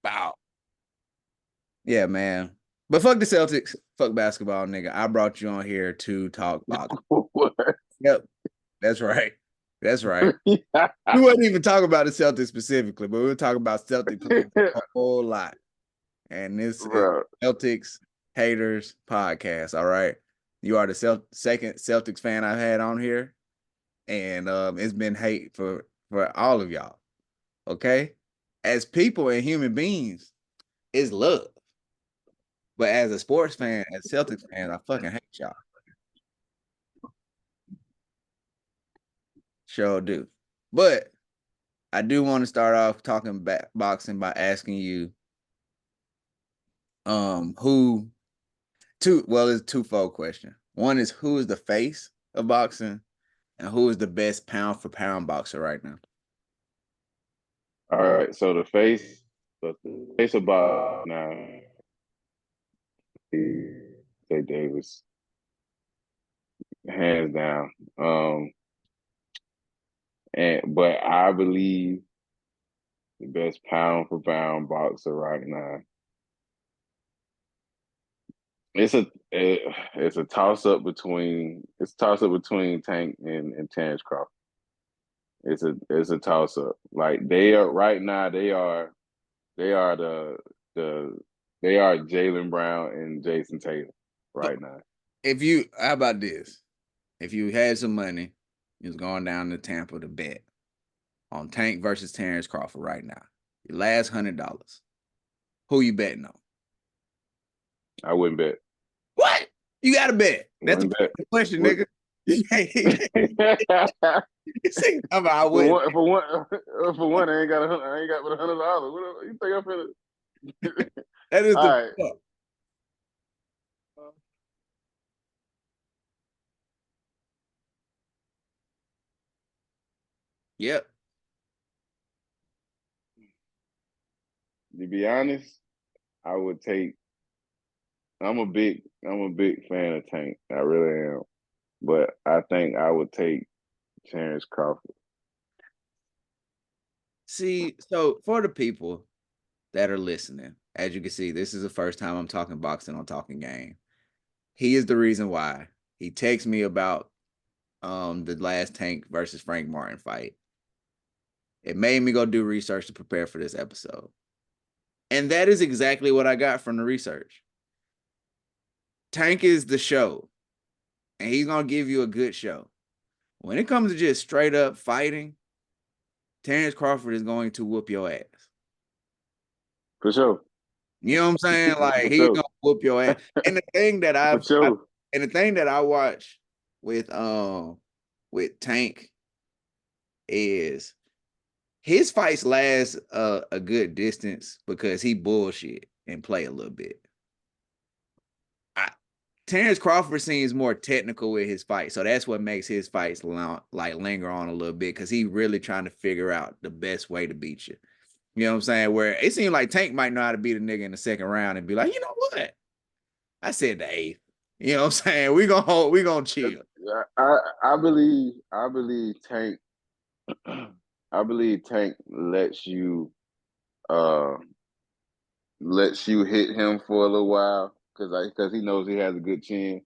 Bow. Yeah, man. But fuck the Celtics. Fuck basketball, nigga. I brought you on here to talk boxing. What? Yep. That's right. That's right. We wouldn't even talk about the Celtics specifically, but we were talking about Celtic players a whole lot. And this is Bro. Celtics Haters Podcast. All right. You are the second Celtics fan I've had on here. And it's been hate for all of y'all. Okay. As people and human beings, it's love. But as a sports fan, as Celtics fan, I fucking hate y'all. Sure do. But I do want to start off talking boxing by asking you, who it's a twofold question. One is who is the face of boxing, and who is the best pound for pound boxer right now? All right, so the face of Bob now, say Davis, hands down. But I believe the best pound for pound boxer right now. It's a toss up between Tank and Terrence Crawford. It's a toss up. Like they are right now. They are the they are Jaylen Brown and Jason Tatum right now. How about this? If you had some money, you was going down to Tampa to bet on Tank versus Terrence Crawford right now. Your last $100. Who you betting on? I wouldn't bet. What? You gotta bet. That's the question, nigga. I wouldn't. For one, I ain't got but $100. What you think I'm finna? That is all the. right. Yep. To be honest, I would take. I'm a big fan of Tank. I really am. But I think I would take Terrence Crawford. See, so for the people that are listening, as you can see, this is the first time I'm talking boxing on Talking Game. He is the reason why. He texts me about the last Tank versus Frank Martin fight. It made me go do research to prepare for this episode. And that is exactly what I got from the research. Tank is the show, and he's going to give you a good show. When it comes to just straight up fighting, Terrence Crawford is going to whoop your ass. For sure. You know what I'm saying? Like he's gonna whoop your ass. And the thing that I watch with Tank is his fights last a good distance because he bullshit and play a little bit. Terrence Crawford seems more technical with his fight, so that's what makes his fights linger on a little bit because he really trying to figure out the best way to beat you. You know what I'm saying? Where it seemed like Tank might know how to beat a nigga in the second round and be like, you know what? I said the eighth. You know what I'm saying? We gonna chill. I believe Tank. I believe Tank lets you hit him for a little while because he knows he has a good chin.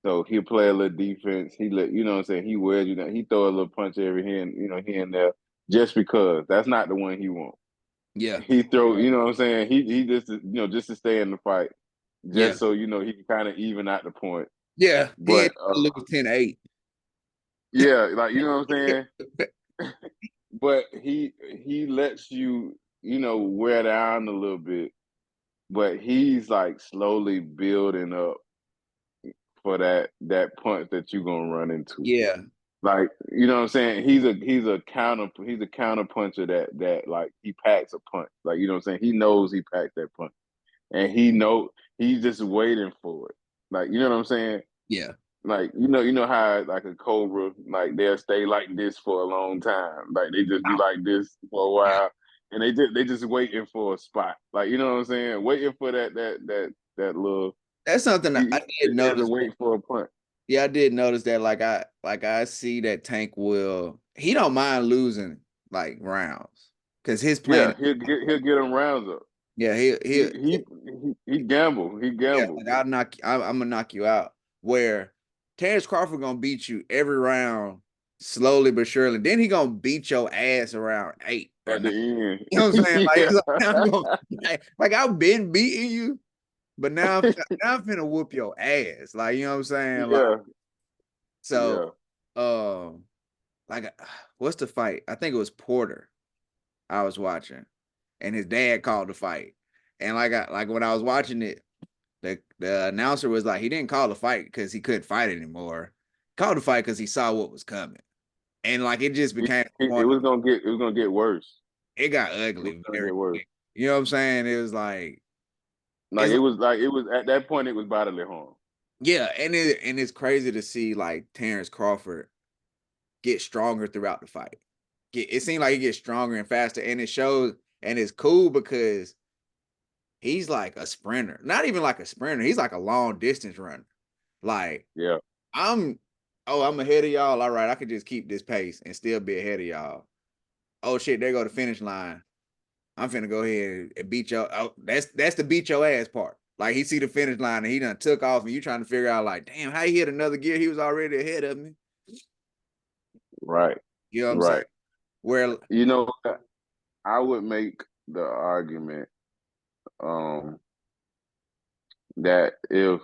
So he'll play a little defense. He you know what I'm saying, he wears you down. He throw a little punch every here and there just because that's not the one he wants. Yeah. He throw, you know what I'm saying? He just just to stay in the fight. Just so he can kind of even out the point. Yeah. But lose 10-8. Yeah, like you know what I'm saying? But he lets you, wear down a little bit. But he's like slowly building up for that punch that you're gonna run into. Yeah. Like, you know what I'm saying? He's a counter puncher that like he packs a punch. Like, you know what I'm saying? He knows he packs that punch. And he's just waiting for it. Like, you know what I'm saying? Yeah. Like, you know how like a cobra, like they'll stay like this for a long time. Like they just do like this for a while. And they just waiting for a spot. Like, you know what I'm saying? Waiting for that little. That's something I did notice. Wait for a punt. Yeah, I did notice that. Like I see that Tank he don't mind losing like rounds. because his Yeah, plan. he'll get him rounds up. Yeah, He gamble. He yeah, gamble. like I'm gonna knock you out. Where Terrence Crawford gonna beat you every round, slowly but surely. Then he gonna beat your ass around 8 or At the 9. You know what I'm saying? end. Like, Yeah. it's like I'm gonna like I've been beating you, but now I'm finna whoop your ass. Like, you know what I'm saying? Like, Yeah. so Yeah. um, like what's the fight? I think it was Porter I was watching, and his dad called the fight. And like when I was watching it, the announcer was like, he didn't call the fight because he couldn't fight anymore. He called the fight because he saw what was coming. And like it just became It was gonna get worse. it got It was ugly gonna very get worse. quick. You know what I'm saying? It was like Like it's it was at that point it was bodily harm. yeah, and it's crazy to see like Terrence Crawford get stronger throughout the fight. It seemed like he gets stronger and faster, and it shows, and it's cool because he's like a sprinter. Not even like a sprinter. He's like a long distance runner. Like Yeah. I'm I'm ahead of y'all. All right, I could just keep this pace and still be ahead of y'all. Oh shit, there go the finish line. I'm finna go ahead and beat your that's the beat your ass part. Like he see the finish line and he done took off and you trying to figure out like, damn, how he hit another gear? He was already ahead of me. Right. You know what I'm saying? Right. Where You know, I would make the argument um that if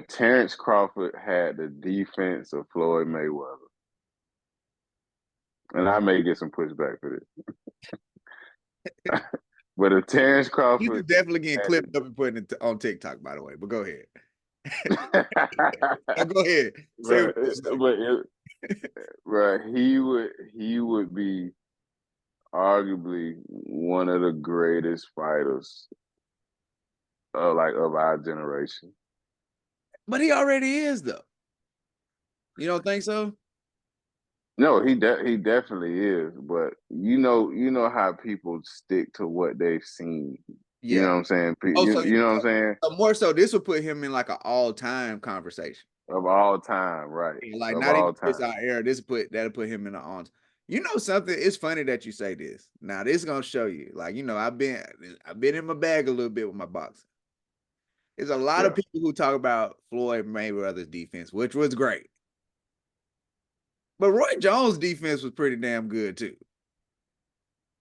Terrence Crawford had the defense of Floyd Mayweather, and I may get some pushback for this, but if Terrence you Crawford is definitely getting had clipped up and put it on TikTok, by the way. But go ahead. the, Now go ahead. Say what but you say. but right, he would be arguably one of the greatest fighters like of our generation. But he already is though. You don't think so? No, he definitely is, but you know how people stick to what they've seen. You know Yeah. what I'm saying? Oh, so, You know what I'm saying? more so this would put him in like an all-time conversation. Of all time, right? Like Of not even all this time. our era. That'll put him in the arms. You know something? It's funny that you say this. Now this is gonna show you. Like, I've been in my bag a little bit with my boxing. There's a lot of Yeah. people who talk about Floyd Mayweather's defense, which was great. But Roy Jones' defense was pretty damn good too.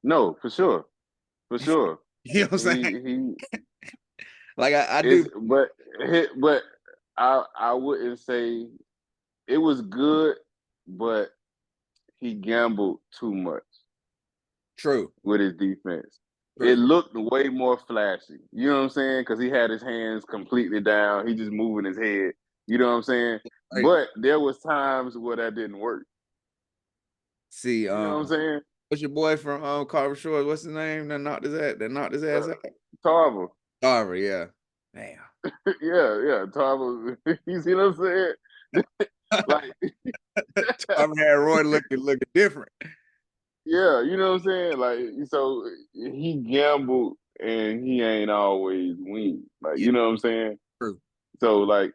No, for sure, for sure. You know what I'm saying? He Like I do. is, but I wouldn't say it was good, but he gambled too much True. with his defense. It True. looked way more flashy. You know what I'm saying? Because he had his hands completely down. He just moving his head. You know what I'm saying? Like, But there was times where that didn't work. see, You know what I'm saying? what's your boy from Carver Shores? What's his name? That knocked his ass Uh, out? Tarver. Carver, yeah. Damn. Yeah. Tarver. You see what I'm saying? Like, Carver had Roy looking different. yeah, you know what I'm saying? Like, so he gambled and he ain't always win. Like, Yeah, you know what I'm saying? true. So like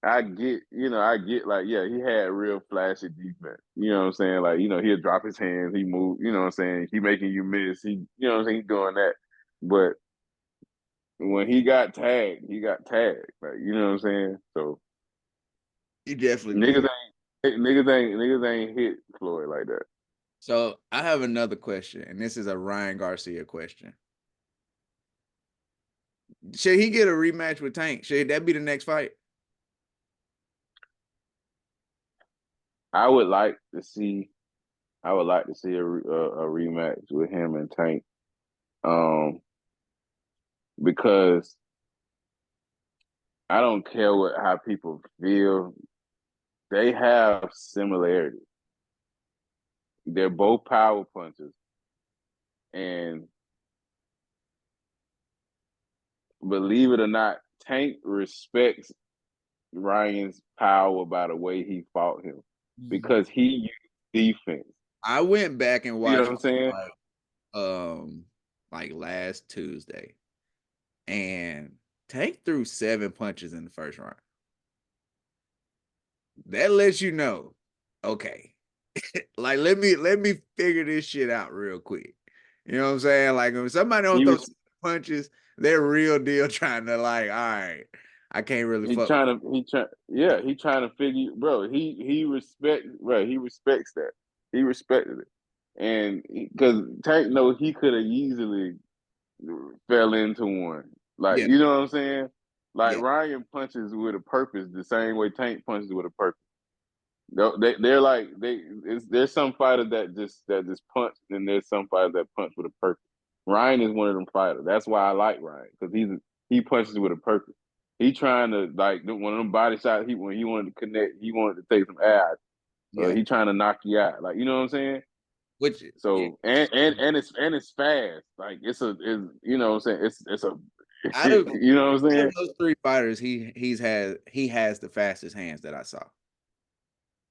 I get like, yeah, he had real flashy defense. You know what I'm saying? Like, he'll drop his hands, he move, you know what I'm saying? He making you miss. You know what I'm saying? He doing that. But when he got tagged, he got tagged. Like, you know what I'm saying? So He definitely did. niggas ain't hit Floyd like that. So I have another question, and this is a Ryan Garcia question. Should he get a rematch with Tank? Should that be the next fight? I would like to see I would like to see a rematch with him and Tank. Um, because I don't care how people feel. They have similarities. They're both power punchers, and believe it or not, Tank respects Ryan's power by the way he fought him because he used defense. I went back and You know watched what I'm saying? um like last Tuesday, and Tank threw 7 punches in the first round. That lets you know, okay. Like let me figure this shit out real quick. You know what I'm saying? Like if somebody don't He throw was punches, they're real deal trying to like, all right, I can't really he fuck with trying to he try yeah he trying to figure, bro. He respects that. He respected it, and because Tank know he could have easily fell into one. Like, yeah, you know what I'm saying? Like yeah, Ryan punches with a purpose the same way Tank punches with a purpose. They're like there's some fighters that just punch, and there's some fighters that punch with a purpose. Ryan is one of them fighters. That's why I like Ryan, because he punches with a purpose. He trying to like one of them body shots. When he wanted to connect, he wanted to take some ass. yeah. He trying to knock you out. Like, you know what I'm saying? Which yeah, So and it's fast. Like it's you know what I'm saying? It's a out of you know what I'm saying? those three fighters, he has the fastest hands that I saw.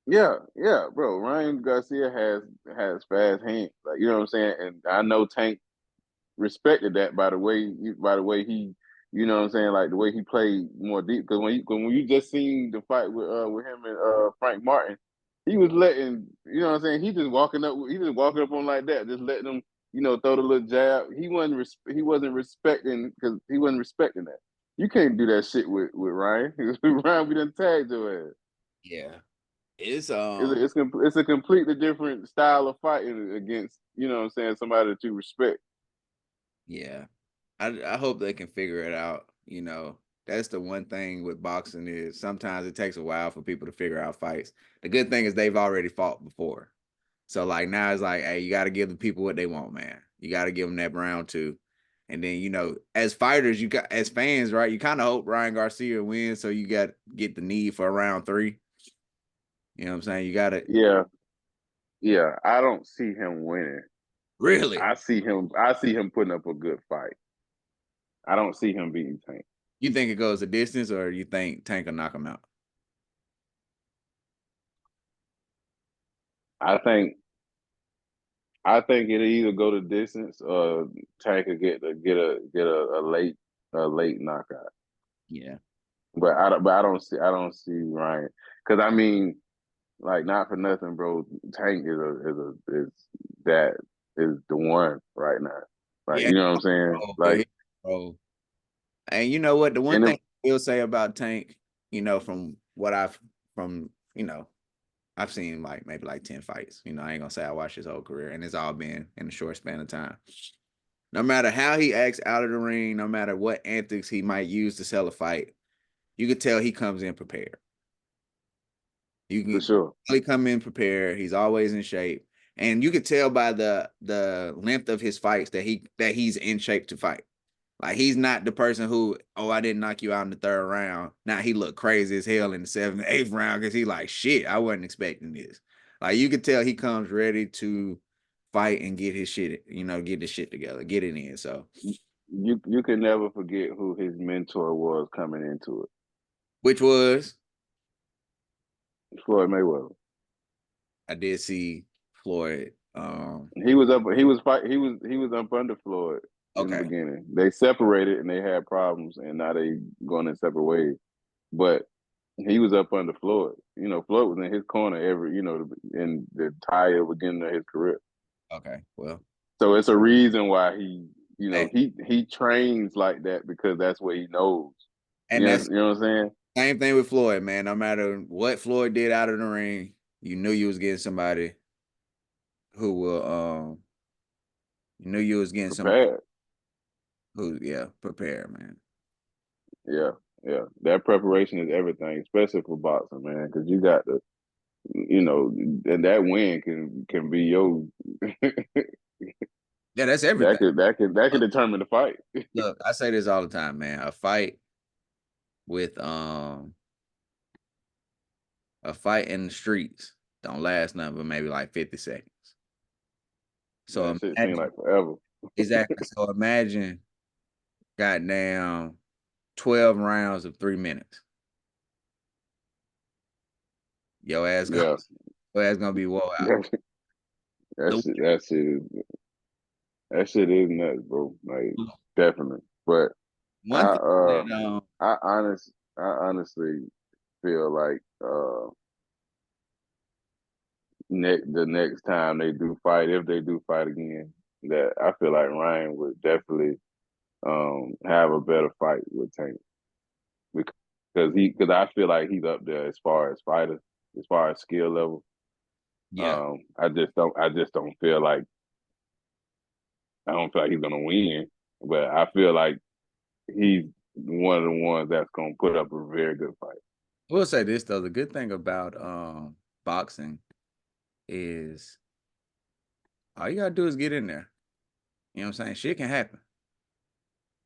Yeah, yeah, bro. Ryan Garcia has fast hands. Like, you know what I'm saying? And I know Tank respected that by the way he you know what I'm saying, like the way he played more deep, because when you just seen the fight with him and Frank Martin, he was letting, you know what I'm saying, he just walking up on like that, just letting him, throw the little jab. He wasn't respecting, because he wasn't respecting that. You can't do that shit with Ryan. Ryan, we done tagged your ass. Yeah, it's It's a completely different style of fighting against, what I'm saying, somebody that you respect. yeah. I hope they can figure it out. That's the one thing with boxing is sometimes it takes a while for people to figure out fights. The good thing is they've already fought before. So like now it's like, hey, you got to give the people what they want, man. You got to give them that round two. And then, as fighters, as fans, right? You kind of hope Ryan Garcia wins, so you got to get the need for a round three. You know what I'm saying? You got to Yeah, yeah. I don't see him winning. really. I see him putting up a good fight. I don't see him beating Tank. You think it goes a distance, or you think Tank will knock him out? I think I think it'll either go the distance, or Tank could get a late knockout. Yeah. But I don't see Ryan, because I mean, like, not for nothing, bro. Tank is that is the one right now. Like, Yeah. you know what I'm saying? Bro, yeah, Like, bro. And you know what? The one and thing I will say about Tank, from what from, I've seen like maybe like 10 fights. I ain't gonna say I watched his whole career, and it's all been in a short span of time. No matter how he acts out of the ring, no matter what antics he might use to sell a fight, you could tell he comes in prepared. You for can sure. really come in prepared. He's always in shape. And you could tell by the length of his fights that he's in shape to fight. Like he's not the person who, oh, I didn't knock you out in the third round. Now he looked crazy as hell in the seventh, eighth round because he like, shit, I wasn't expecting this. Like you could tell he comes ready to fight and get his shit, get the shit together, get it in. So, You can never forget who his mentor was coming into it. which was, Floyd Mayweather. I did see Floyd. He was up under Floyd in the Okay, beginning. They separated and they had problems, and now they going in separate ways. But he was up under Floyd. Floyd was in his corner in the entire beginning of his career. okay, well, So it's a reason why he, hey, he trains like that, because that's what he knows. and that's You know what I'm saying? same thing with Floyd, man. No matter what Floyd did out of the ring, you knew you was getting somebody who will, you knew you was getting somebody Prepared. who, yeah, prepare, man. Yeah, yeah. That preparation is everything, especially for boxing, man, because you got to, and that win can be your Yeah, that's that everything. could that could that could Look, determine the fight. look, I say this all the time, man. With a fight in the streets don't last nothing but maybe like 50 seconds. So That shit seemed imagine like forever. exactly. So imagine goddamn 12 rounds of 3 minutes. Your ass gonna Yeah, your ass gonna be wore out. that, that The shit that shit is that shit is nuts, bro. Like, definitely. But I one thing uh that I honestly feel like the next time they do fight, if they do fight again, that I feel like Ryan would definitely have a better fight with Tank because I feel like he's up there as far as fighter, as far as skill level. Yeah. I just don't feel like he's gonna win, but I feel like he's one of the ones that's gonna put up a very good fight. I will say this though, the good thing about boxing is all you gotta do is get in there. You know what I'm saying? Shit can happen.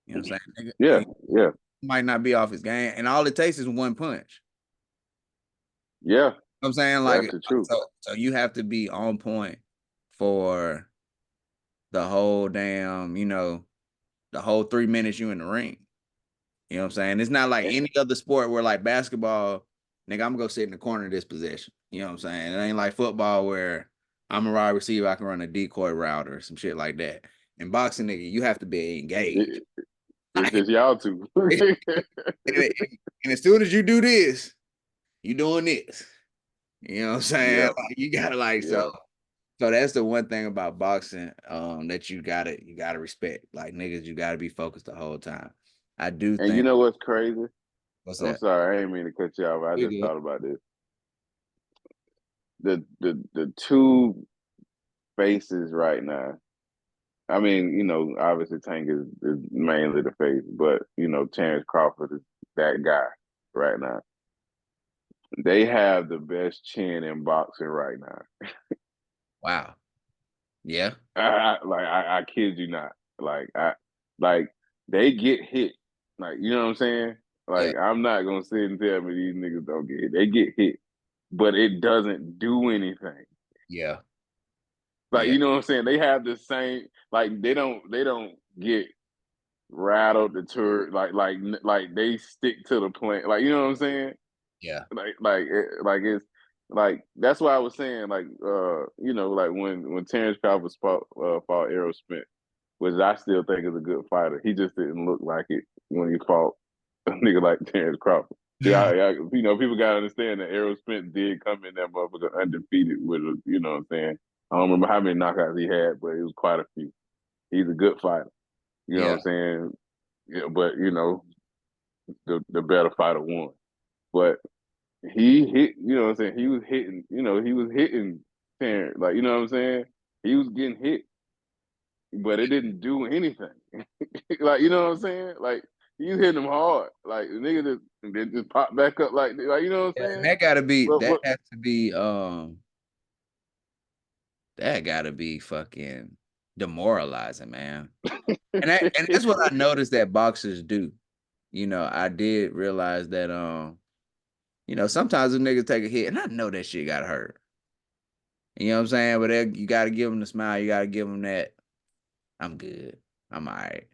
You know what I'm saying? Yeah, Nigga yeah, might not be off his game, and all it takes is one punch. yeah. You know what I'm saying? That's Like the truth. so you have to be on point for the whole damn, the whole 3 minutes you in the ring. You know what I'm saying? It's not like And, any other sport where like basketball, nigga, I'm gonna go sit in the corner of this possession. You know what I'm saying? It ain't like football where I'm a wide receiver, I can run a decoy route or some shit like that. In boxing, nigga, you have to be engaged. it, it's just y'all two. and, and as soon as you do this, you doing this. You know what I'm saying? Yeah, Like, you gotta like yeah. so that's the one thing about boxing that you gotta respect. Like niggas, you gotta be focused the whole time. I do And you think know what's crazy? what's I'm that? sorry, I ain't mean to cut you off. I We just good. thought about this. The two faces right now. I mean, obviously Tank is mainly the face, but Terrence Crawford is that guy right now. They have the best chin in boxing right now. Wow. Yeah. I kid you not. Like they get hit. Like you know what I'm saying? Yeah. Like I'm not gonna sit and tell me these niggas don't get hit. They get hit, but it doesn't do anything. Yeah. Like Yeah. you know what I'm saying? They have the same. Like they don't get rattled the tour. Like they stick to the plan. Like you know what I'm saying? Yeah. Like it's like that's why I was saying like when Terrence Crawford fought Errol Spence, which I still think is a good fighter. He just didn't look like it when he fought a nigga like Terrence Crawford. Yeah, people gotta understand that Errol Spence did come in that motherfucker undefeated with you know what I'm saying. I don't remember how many knockouts he had, but it was quite a few. He's a good fighter. You know what Yeah. I'm saying? Yeah, but the better fighter won. But he hit, you know what I'm saying? He was hitting Terrence. Like, you know what I'm saying? He was getting hit, but it didn't do anything. Like, you know what I'm saying? Like, you hit him hard. Like, the nigga just popped back up like you know what I'm Yeah. And saying? But that gotta be fucking demoralizing, man. And that's what I noticed that boxers do. I did realize that sometimes the niggas take a hit, and I know that shit got hurt. You know what I'm saying? But you gotta give them the smile, you gotta give them that I'm good. I'm all right.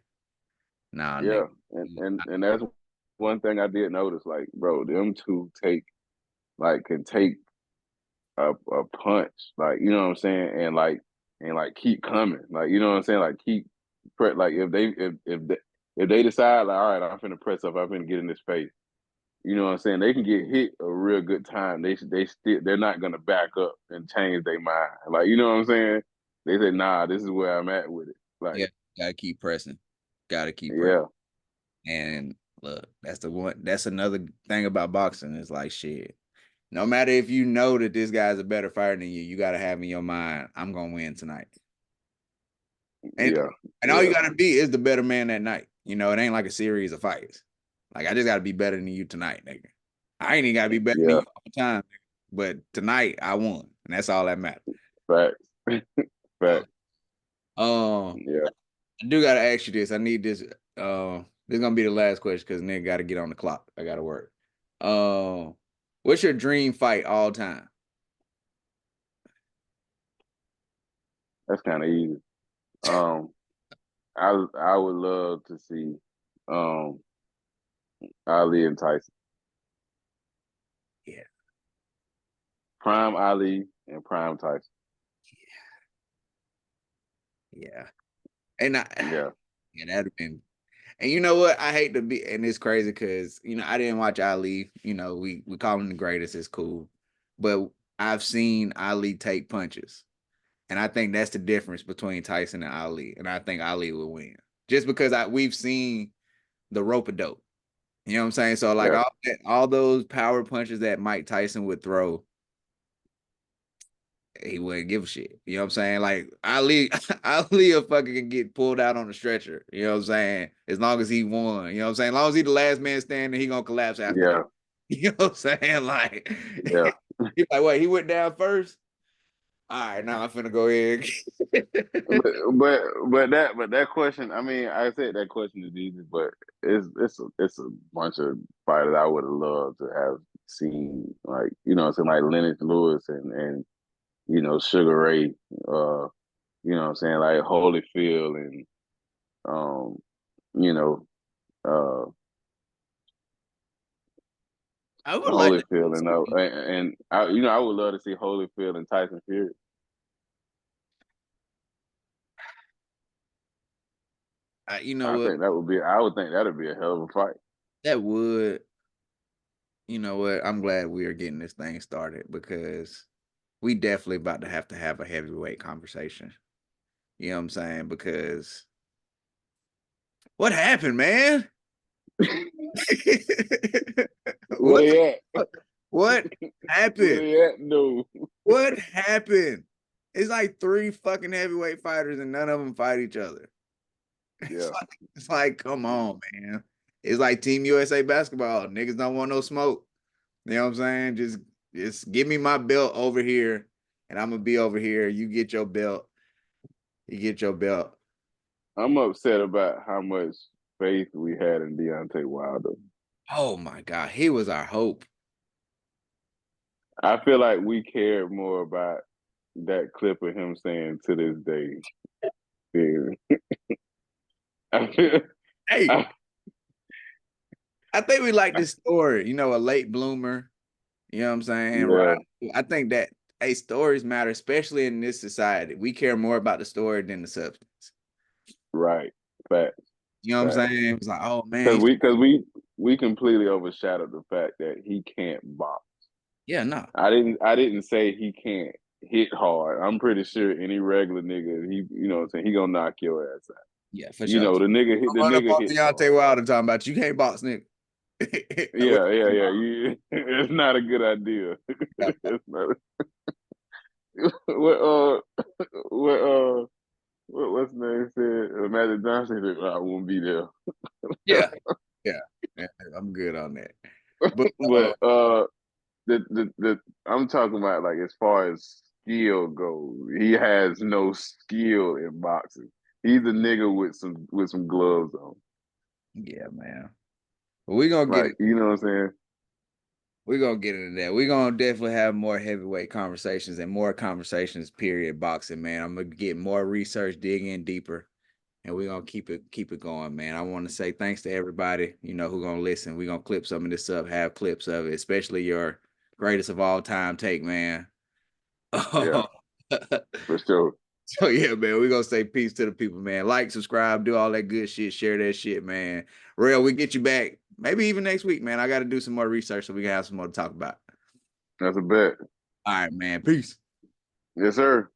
Nah, nigga. yeah, and that's one thing I did notice. Like, bro, them two can take a punch, like you know what I'm saying, and keep coming, like you know what I'm saying, like keep like if they decide like all right, I'm finna press up, I'm finna get in this face, you know what I'm saying, they can get hit a real good time. They're not gonna back up and change their mind, like you know what I'm saying. They say nah, this is where I'm at with it, like Yeah, gotta keep pressing. Gotta keep pressing. yeah, And look, that's another thing about boxing. Is like shit. No matter if you know that this guy's a better fighter than you, you gotta have in your mind, I'm gonna win tonight. And yeah, and all you yeah, gotta be is the better man that night. It ain't like a series of fights. Like I just gotta be better than you tonight, nigga. I ain't even gotta be better than yeah, you all the time, nigga. But tonight I won, and that's all that matters. facts. So, Facts. um, Yeah, I do gotta ask you this. I need this. This is gonna be the last question because nigga gotta get on the clock. I gotta work. Um, what's your dream fight all time? that's kind of easy. um I would love to see um Ali and Tyson. Yeah, Prime Ali and Prime Tyson. yeah. And Yeah. yeah, that'd have been. And you know what? I hate to be, and it's crazy because I didn't watch Ali. We call him the greatest. It's cool, but I've seen Ali take punches, And I think that's the difference between Tyson and Ali. And I think Ali will win. Just because we've seen the rope-a-dope. You know what I'm saying? So like Yeah, all those power punches that Mike Tyson would throw, he wouldn't give a shit. You know what I'm saying? Like Ali, Ali will fucking get pulled out on the stretcher. You know what I'm saying? As long as he won. You know what I'm saying? As long as he the last man standing, he gonna collapse after yeah, that. You know what I'm saying? Like yeah. he's like, wait, he went down first? All right, now I'm finna go ahead. But that question, I mean, I said that question is easy, but it's a bunch of fighters I would have loved to have seen, like, something like Lennox Lewis and Sugar Ray, like Holyfield and um you know uh I would like to Holyfield see, and I would love to see Holyfield and Tyson Fury. you know I what? think that would be I would think that'd be a hell of a fight. That would, you know what? I'm glad we are getting this thing started because we definitely about to have a heavyweight conversation. You know what I'm saying? Because what happened, man? Where what they at? what Where happened? they at? No. What happened? It's like three fucking heavyweight fighters and none of them fight each other. Yeah. It's like, come on, man. It's like Team USA basketball. Niggas don't want no smoke. You know what I'm saying? Just give me my belt over here, and I'm gonna be over here. You get your belt. You get your belt. I'm upset about how much faith we had in Deontay Wilder. Oh my God, he was our hope. I feel like we cared more about that clip of him saying to this day. Yeah. I feel, Hey, I, I think we like this story. You know, a late bloomer. You know what I'm saying? Right. yeah, I think that stories matter, especially in this society. We care more about the story than the substance. right. Facts, You know what I'm facts. saying? It's like, oh man, Because we completely overshadowed the fact that he can't box. yeah, no, I didn't say he can't hit hard. I'm pretty sure any regular nigga, what I'm saying, he gonna knock your ass out. yeah, for sure. The Run up nigga on hits Deontay hard. Wilder talking about you can't box, nigga. Yeah, yeah, yeah. It's not a good idea. It's not. What what what's the name said? Magic Johnson said, I won't be there. Yeah, yeah, yeah, I'm good on that. But But the I'm talking about, like, as far as skill goes, he has no skill in boxing. He's a nigga with some gloves on. yeah, man. But we're gonna get Like, it. you know what I'm saying? We're gonna get into that. We're gonna definitely have more heavyweight conversations and more conversations, period, boxing, man. I'm gonna get more research, dig in deeper, and we're gonna keep it going, man. I want to say thanks to everybody, who gonna listen. We're gonna clip some of this up, have clips of it, especially your greatest of all time take, man. Yeah, for sure. So yeah, man, we're gonna say peace to the people, man. Like, subscribe, do all that good shit, share that shit, man. Rell, we get you back. Maybe even next week, man. I gotta do some more research so we can have some more to talk about. That's a bet. All right, man. Peace. Yes, sir.